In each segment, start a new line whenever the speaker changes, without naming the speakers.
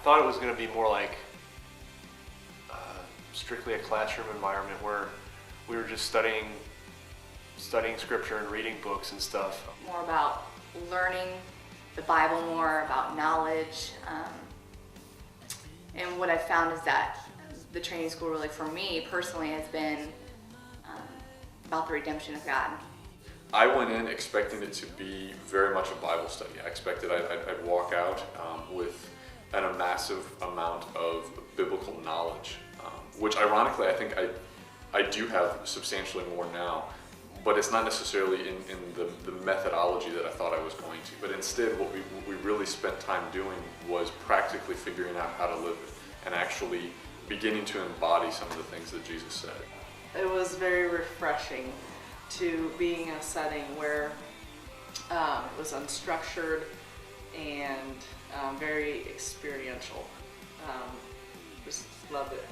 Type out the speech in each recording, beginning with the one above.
thought it was going to be more like strictly a classroom environment where we were just studying scripture and reading books and stuff.
More about learning the Bible, more about knowledge. And what I found is that the training school really, for me personally, has been about the redemption of God.
I went in expecting it to be very much a Bible study. I expected I'd walk out with a massive amount of biblical knowledge, which ironically I think I do have substantially more now, but it's not necessarily in the methodology that I thought I was going to. But instead what we really spent time doing was practically figuring out how to live it and actually beginning to embody some of the things that Jesus said.
It was very refreshing to being in a setting where it was unstructured and very experiential. Just loved it.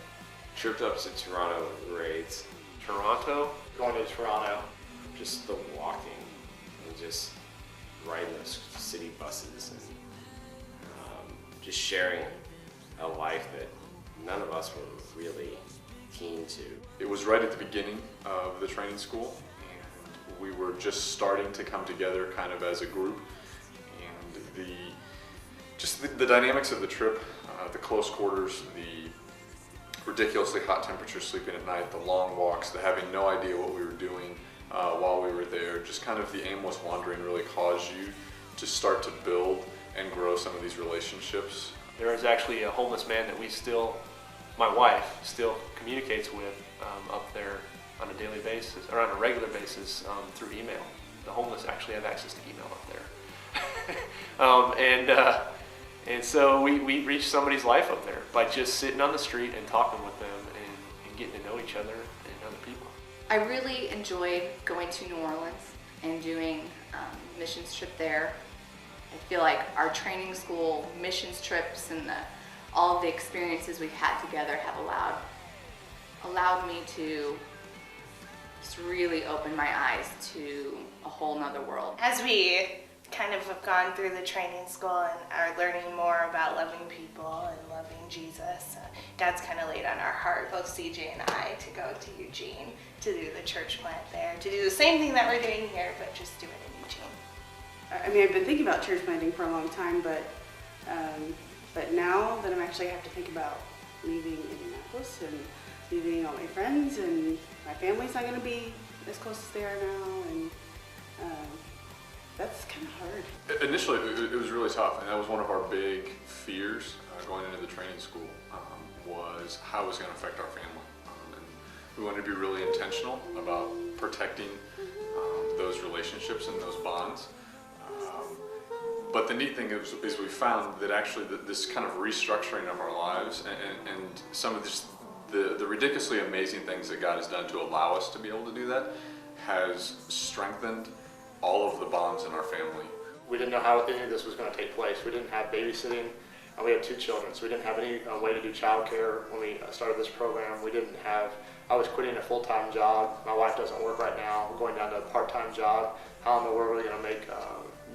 Tripped up to Toronto raids.
Toronto?
Going to Toronto, just the walking and just riding those city buses and just sharing a life that none of us were really keen to.
It was right at the beginning of the training school, and we were just starting to come together kind of as a group, and the dynamics of the trip, the close quarters, the ridiculously hot temperatures sleeping at night, the long walks, the having no idea what we were doing while we were there, just kind of the aimless wandering really caused you to start to build and grow some of these relationships.
There is actually a homeless man that my wife still communicates with up there on a daily basis, or on a regular basis through email. The homeless actually have access to email up there. And so we reached somebody's life up there by just sitting on the street and talking with them and getting to know each other and other people.
I really enjoyed going to New Orleans and doing a missions trip there. I feel like our training school missions trips and all of the experiences we've had together have allowed me to just really open my eyes to a whole nother world.
As we kind of have gone through the training school and are learning more about loving people and loving Jesus, God's kind of laid on our heart, both CJ and I, to go to Eugene to do the church plant there, to do the same thing that we're doing here, but just do it in Eugene.
I mean, I've been thinking about church planting for a long time, but now that I'm actually have to think about leaving Indianapolis and leaving all my friends, and my family's not going to be as close as they are now, and that's kind of hard.
Initially, it was really tough, and that was one of our big fears going into the training school, was how it was going to affect our family. And we wanted to be really intentional about protecting those relationships and those bonds. But the neat thing is we found that actually this kind of restructuring of our lives and some of the ridiculously amazing things that God has done to allow us to be able to do that has strengthened all of the bonds in our family.
We didn't know how any of this was going to take place. We didn't have babysitting. We had 2 children, so we didn't have any way to do childcare when we started this program. I was quitting a full-time job. My wife doesn't work right now. We're going down to a part-time job. How in the world are we going to make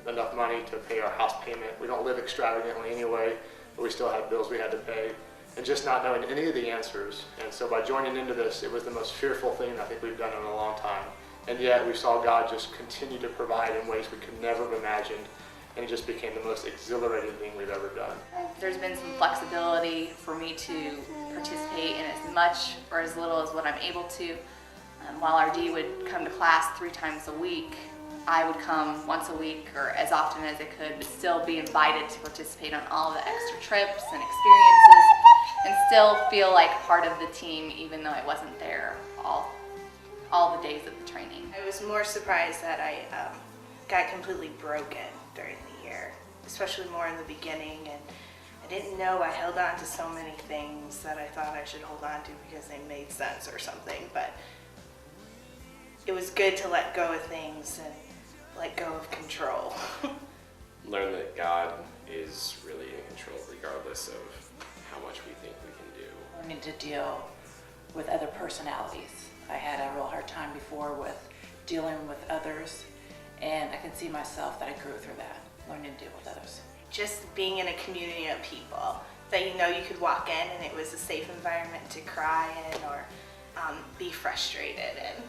enough money to pay our house payment? We don't live extravagantly anyway, but we still had bills we had to pay. And just not knowing any of the answers. And so by joining into this, it was the most fearful thing I think we've done in a long time. And yet we saw God just continue to provide in ways we could never have imagined. And it just became the most exhilarating thing we've ever done.
There's been some flexibility for me to participate in as much or as little as what I'm able to. While RD would come to class 3 times a week, I would come once a week or as often as I could, but still be invited to participate on all the extra trips and experiences and still feel like part of the team even though I wasn't there all the days of the training.
I was more surprised that I got completely broken during the year, especially more in the beginning, and I didn't know I held on to so many things that I thought I should hold on to because they made sense or something, but it was good to let go of things and let go of control.
Learn that God is really in control regardless of how much we think we can do.
Learning to deal with other personalities. I had a real hard time before with dealing with others, and I can see myself that I grew through that, learning to deal with others.
Just being in a community of people that you know you could walk in and it was a safe environment to cry in or be frustrated in,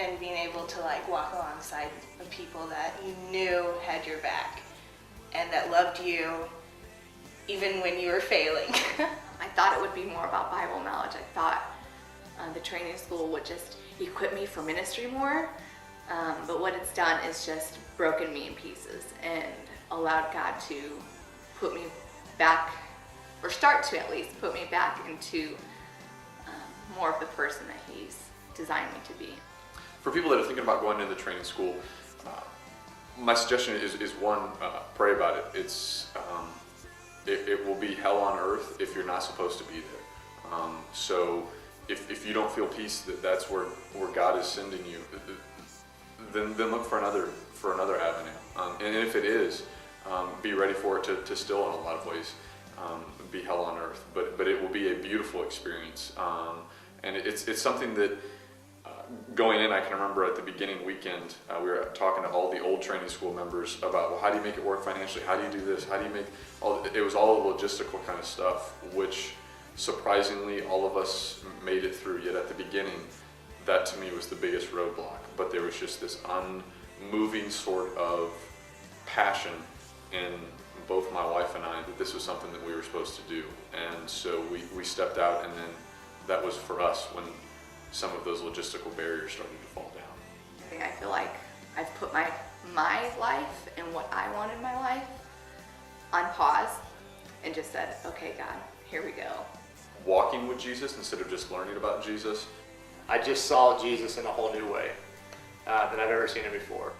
and being able to like walk alongside the people that you knew had your back and that loved you even when you were failing.
I thought it would be more about Bible knowledge. I thought the training school would just equip me for ministry more, but what it's done is just broken me in pieces and allowed God to put me back, or start to at least put me back into more of the person that He's designed me to be.
For people that are thinking about going into the training school, my suggestion is one, pray about it. It will be hell on earth if you're not supposed to be there. So if you don't feel peace that's where God is sending you, then look for another avenue. And if it is, be ready for it to still in a lot of ways be hell on earth. But it will be a beautiful experience. And it's something that going in, I can remember at the beginning weekend, we were talking to all the old training school members about, well, how do you make it work financially? How do you do this? How do you make it was all logistical kind of stuff, which surprisingly all of us made it through. Yet at the beginning, that to me was the biggest roadblock. But there was just this unmoving sort of passion in both my wife and I that this was something that we were supposed to do. And so we stepped out, and then that was for us when some of those logistical barriers started to fall down.
I feel like I've put my life and what I want in my life on pause and just said, okay, God, here we go.
Walking with Jesus instead of just learning about Jesus.
I just saw Jesus in a whole new way than I've ever seen him before.